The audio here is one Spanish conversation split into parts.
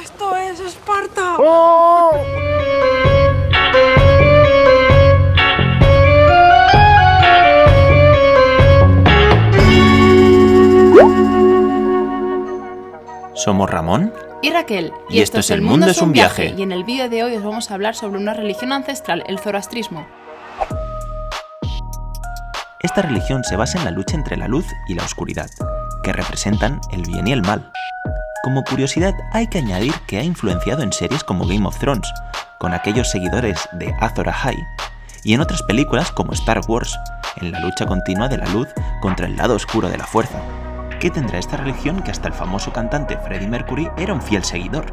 ¡Esto es Esparta! ¡Oh! Somos Ramón y Raquel, y esto es El Mundo es un Viaje. Y en el vídeo de hoy os vamos a hablar sobre una religión ancestral, el zoroastrismo. Esta religión se basa en la lucha entre la luz y la oscuridad, que representan el bien y el mal. Como curiosidad, hay que añadir que ha influenciado en series como Game of Thrones, con aquellos seguidores de Azor Ahai, y en otras películas como Star Wars, en la lucha continua de la luz contra el lado oscuro de la fuerza. ¿Qué tendrá esta religión que hasta el famoso cantante Freddie Mercury era un fiel seguidor?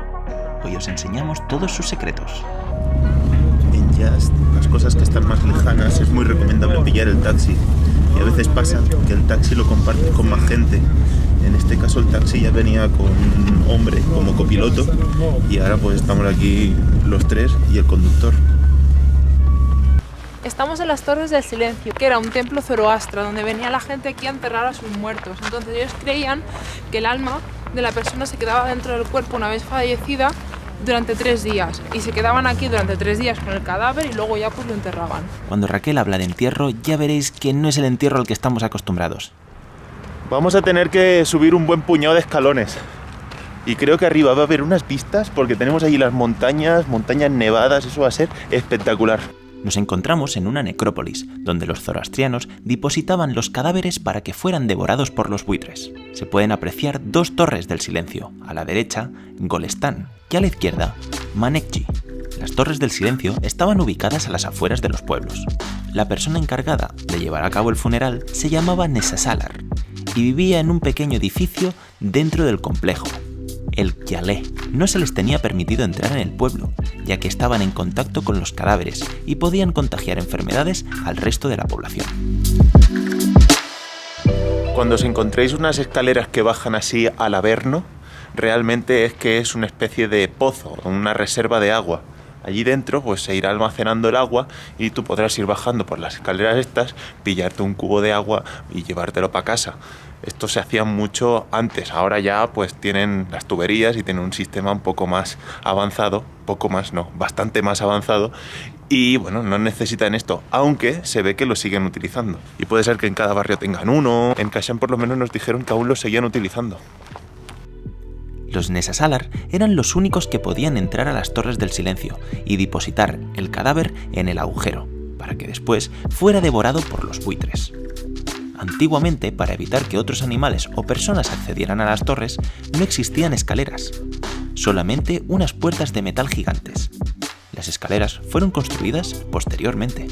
Hoy os enseñamos todos sus secretos. En Just, las cosas que están más lejanas, es muy recomendable pillar el taxi. Y a veces pasa que el taxi lo compartes con más gente. En este caso el taxi ya venía con un hombre como copiloto y ahora pues estamos aquí los tres y el conductor. Estamos en las Torres del Silencio, que era un templo zoroastra donde venía la gente aquí a enterrar a sus muertos. Entonces ellos creían que el alma de la persona se quedaba dentro del cuerpo una vez fallecida durante 3 días. Y se quedaban aquí durante 3 días con el cadáver y luego ya pues lo enterraban. Cuando Raquel habla de entierro, ya veréis que no es el entierro al que estamos acostumbrados. Vamos a tener que subir un buen puñado de escalones. Y creo que arriba va a haber unas vistas porque tenemos allí las montañas nevadas, eso va a ser espectacular. Nos encontramos en una necrópolis, donde los zoroastrianos depositaban los cadáveres para que fueran devorados por los buitres. Se pueden apreciar 2 torres del silencio, a la derecha, Golestán, y a la izquierda, Manekji. Las torres del silencio estaban ubicadas a las afueras de los pueblos. La persona encargada de llevar a cabo el funeral se llamaba Nesasalar, y vivía en un pequeño edificio dentro del complejo, el Kyalé. No se les tenía permitido entrar en el pueblo, ya que estaban en contacto con los cadáveres y podían contagiar enfermedades al resto de la población. Cuando os encontréis unas escaleras que bajan así al Averno, realmente es que es una especie de pozo, una reserva de agua. Allí dentro pues se irá almacenando el agua y tú podrás ir bajando por las escaleras estas, pillarte un cubo de agua y llevártelo para casa. Esto se hacía mucho antes, ahora ya pues tienen las tuberías y tienen un sistema un poco más avanzado, bastante más avanzado, y bueno, no necesitan esto, aunque se ve que lo siguen utilizando. Y puede ser que en cada barrio tengan uno, en Kashan por lo menos nos dijeron que aún lo seguían utilizando. Los Nesasalar eran los únicos que podían entrar a las Torres del Silencio y depositar el cadáver en el agujero, para que después fuera devorado por los buitres. Antiguamente, para evitar que otros animales o personas accedieran a las torres, no existían escaleras, solamente unas puertas de metal gigantes. Las escaleras fueron construidas posteriormente.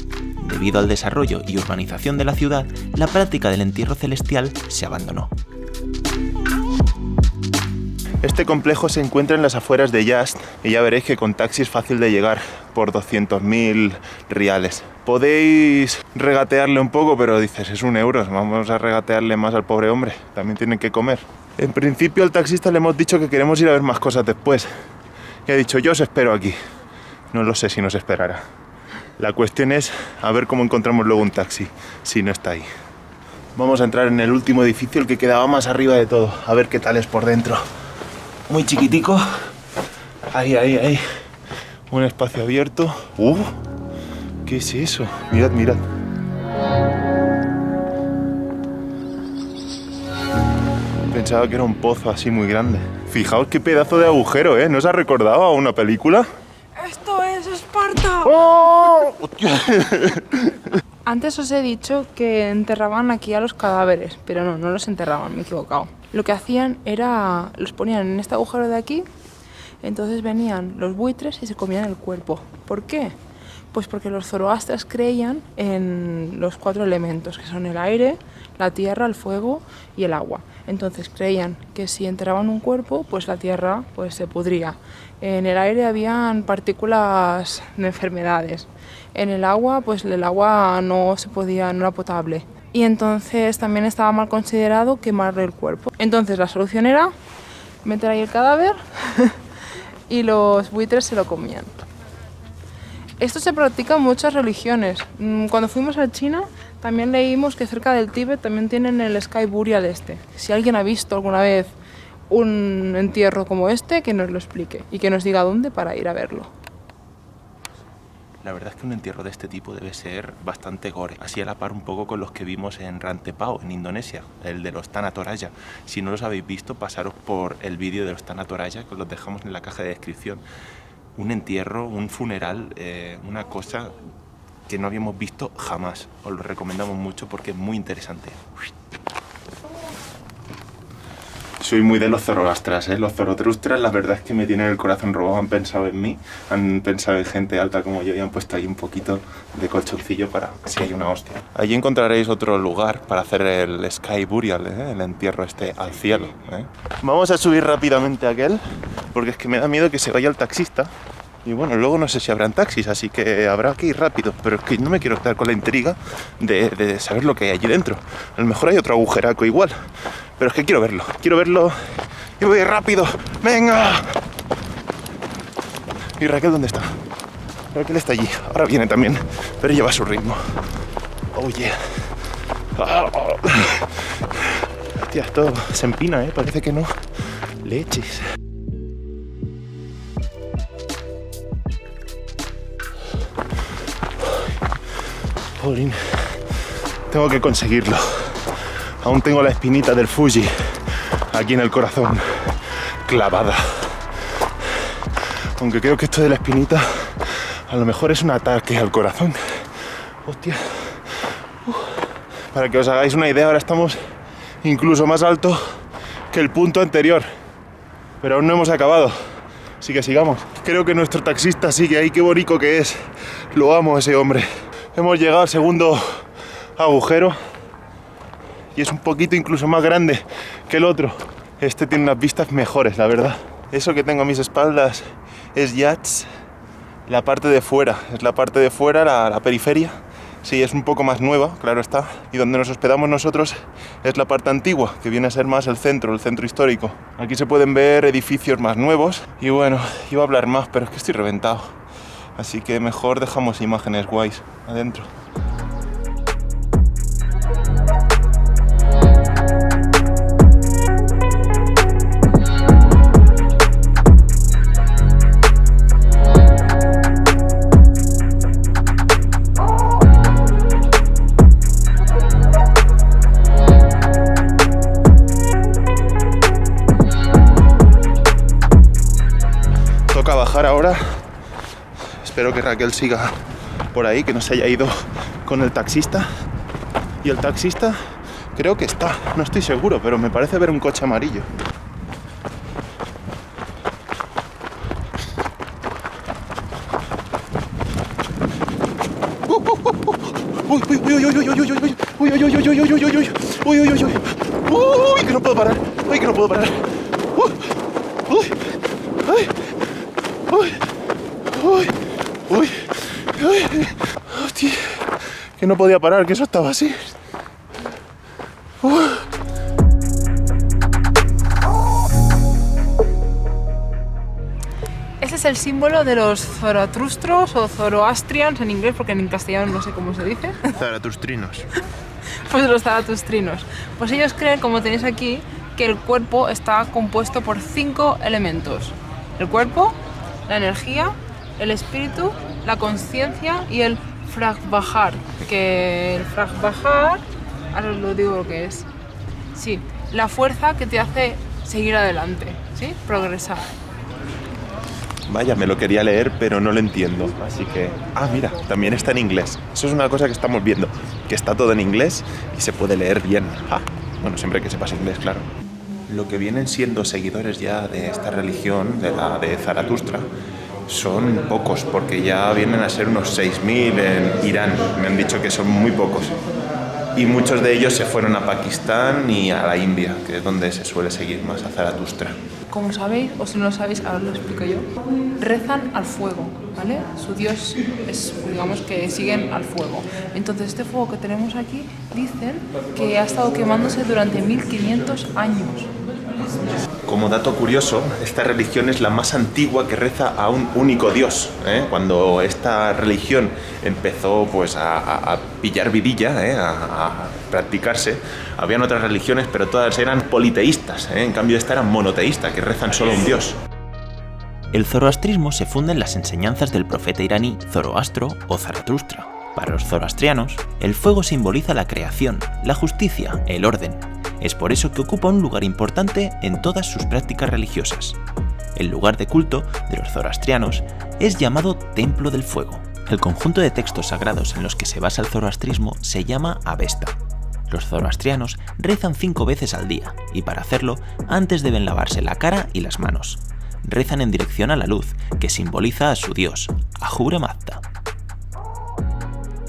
Debido al desarrollo y urbanización de la ciudad, la práctica del entierro celestial se abandonó. Este complejo se encuentra en las afueras de Just y ya veréis que con taxi es fácil de llegar por 200.000 riales. Podéis regatearle un poco, pero dices, es €1, vamos a regatearle más al pobre hombre, también tienen que comer. En principio al taxista le hemos dicho que queremos ir a ver más cosas después. Y ha dicho, yo os espero aquí. No lo sé si nos esperará. La cuestión es a ver cómo encontramos luego un taxi, si no está ahí. Vamos a entrar en el último edificio, el que quedaba más arriba de todo, a ver qué tal es por dentro. Muy chiquitico. Ahí. Un espacio abierto. ¿Qué es eso? Mirad. Pensaba que era un pozo así muy grande. Fijaos qué pedazo de agujero, ¿eh? ¿No os ha recordado a una película? ¡Esto es Esparta! ¡Oh! Antes os he dicho que enterraban aquí a los cadáveres, pero no los enterraban, me he equivocado. Lo que hacían era, los ponían en este agujero de aquí, entonces venían los buitres y se comían el cuerpo. ¿Por qué? Pues porque los zoroastras creían en los 4 elementos, que son el aire, la tierra, el fuego y el agua. Entonces creían que si enterraban un cuerpo, pues la tierra pues se pudría. En el aire habían partículas de enfermedades. En el agua, pues el agua no era potable. Y entonces también estaba mal considerado quemar el cuerpo. Entonces la solución era meter ahí el cadáver y los buitres se lo comían. Esto se practica en muchas religiones. Cuando fuimos a China también leímos que cerca del Tíbet también tienen el Sky Burial este. Si alguien ha visto alguna vez un entierro como este, que nos lo explique y que nos diga dónde para ir a verlo. La verdad es que un entierro de este tipo debe ser bastante gore, así a la par un poco con los que vimos en Rantepao, en Indonesia, el de los Tanah Toraja. Si no los habéis visto, pasaros por el vídeo de los Tanah Toraja, que os los dejamos en la caja de descripción. Un entierro, un funeral, una cosa que no habíamos visto jamás. Os lo recomendamos mucho porque es muy interesante. Soy muy de los zoroastras, ¿eh? Los zoroastrustras, la verdad es que me tienen el corazón robado. Han pensado en mí, han pensado en gente alta como yo y han puesto ahí un poquito de colchoncillo para si hay una hostia. Allí encontraréis otro lugar para hacer el sky burial, ¿eh? El entierro este al cielo, ¿eh? Vamos a subir rápidamente a aquel, porque es que me da miedo que se vaya el taxista. Y bueno, luego no sé si habrán taxis, así que habrá que ir rápido. Pero es que no me quiero quedar con la intriga de saber lo que hay allí dentro. A lo mejor hay otro agujeraco igual. Pero es que quiero verlo. Y voy rápido. ¡Venga! ¿Y Raquel dónde está? Raquel está allí. Ahora viene también, pero lleva su ritmo. Oh, yeah. Hostia, esto se empina, ¿eh? Parece que no. Leches. Jolín, tengo que conseguirlo. Aún tengo la espinita del Fuji aquí en el corazón, clavada. Aunque creo que esto de la espinita a lo mejor es un ataque al corazón. Hostia. Para que os hagáis una idea, ahora estamos incluso más alto que el punto anterior. Pero aún no hemos acabado. Así que sigamos. Creo que nuestro taxista sigue ahí, qué bonito que es. Lo amo ese hombre. Hemos llegado al segundo agujero y es un poquito incluso más grande que el otro. Este tiene unas vistas mejores, la verdad. Eso que tengo a mis espaldas es Yats, la parte de fuera. Es la parte de fuera, la periferia. Sí, es un poco más nueva, claro está. Y donde nos hospedamos nosotros es la parte antigua, que viene a ser más el centro histórico. Aquí se pueden ver edificios más nuevos. Y bueno, iba a hablar más, pero es que estoy reventado. Así que mejor dejamos imágenes guays adentro. Toca bajar ahora. Espero que Raquel siga por ahí, que no se haya ido con el taxista. Y el taxista creo que está, no estoy seguro, pero me parece ver un coche amarillo. Uy, que no puedo parar. Uy, que no puedo parar. Hostia, que no podía parar, que eso estaba así. Ese es el símbolo de los zoroastrustros o zoroastrians en inglés, porque en castellano no sé cómo se dice. Zaratrustrinos. Pues los zaratrustrinos. Pues ellos creen, como tenéis aquí, que el cuerpo está compuesto por 5 elementos. El cuerpo, la energía, el espíritu, la conciencia y el Fragbajar. Que el Fragbajar, ahora os lo digo lo que es. Sí, la fuerza que te hace seguir adelante, ¿sí? Progresar. Vaya, me lo quería leer, pero no lo entiendo. Así que... Ah, mira, también está en inglés. Eso es una cosa que estamos viendo. Que está todo en inglés y se puede leer bien. Ah, bueno, siempre que sepas inglés, claro. Lo que vienen siendo seguidores ya de esta religión, de Zaratustra, son pocos, porque ya vienen a ser unos 6.000 en Irán. Me han dicho que son muy pocos. Y muchos de ellos se fueron a Pakistán y a la India, que es donde se suele seguir más a Zaratustra. Como sabéis, o si no lo sabéis, ahora lo explico yo, rezan al fuego, ¿vale? Su dios es, digamos, que siguen al fuego. Entonces este fuego que tenemos aquí, dicen que ha estado quemándose durante 1500 años. Como dato curioso, esta religión es la más antigua que reza a un único dios, ¿eh? Cuando esta religión empezó pues, a pillar vidilla, a practicarse. Habían otras religiones, pero todas eran politeístas, ¿eh? En cambio esta era monoteísta, que rezan solo a un dios. El zoroastrismo se funda en las enseñanzas del profeta iraní Zoroastro o Zaratustra. Para los zoroastrianos, el fuego simboliza la creación, la justicia, el orden. Es por eso que ocupa un lugar importante en todas sus prácticas religiosas. El lugar de culto de los zoroastrianos es llamado Templo del Fuego. El conjunto de textos sagrados en los que se basa el zoroastrismo se llama Avesta. Los zoroastrianos rezan 5 veces al día y para hacerlo antes deben lavarse la cara y las manos. Rezan en dirección a la luz, que simboliza a su dios, Ahura Mazda.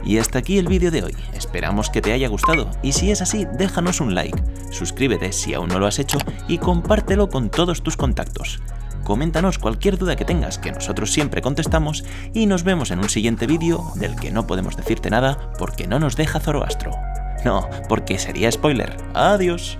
Y hasta aquí el vídeo de hoy, esperamos que te haya gustado y si es así déjanos un like, suscríbete si aún no lo has hecho y compártelo con todos tus contactos. Coméntanos cualquier duda que tengas que nosotros siempre contestamos y nos vemos en un siguiente vídeo del que no podemos decirte nada porque no nos deja Zoroastro. No, porque sería spoiler. Adiós.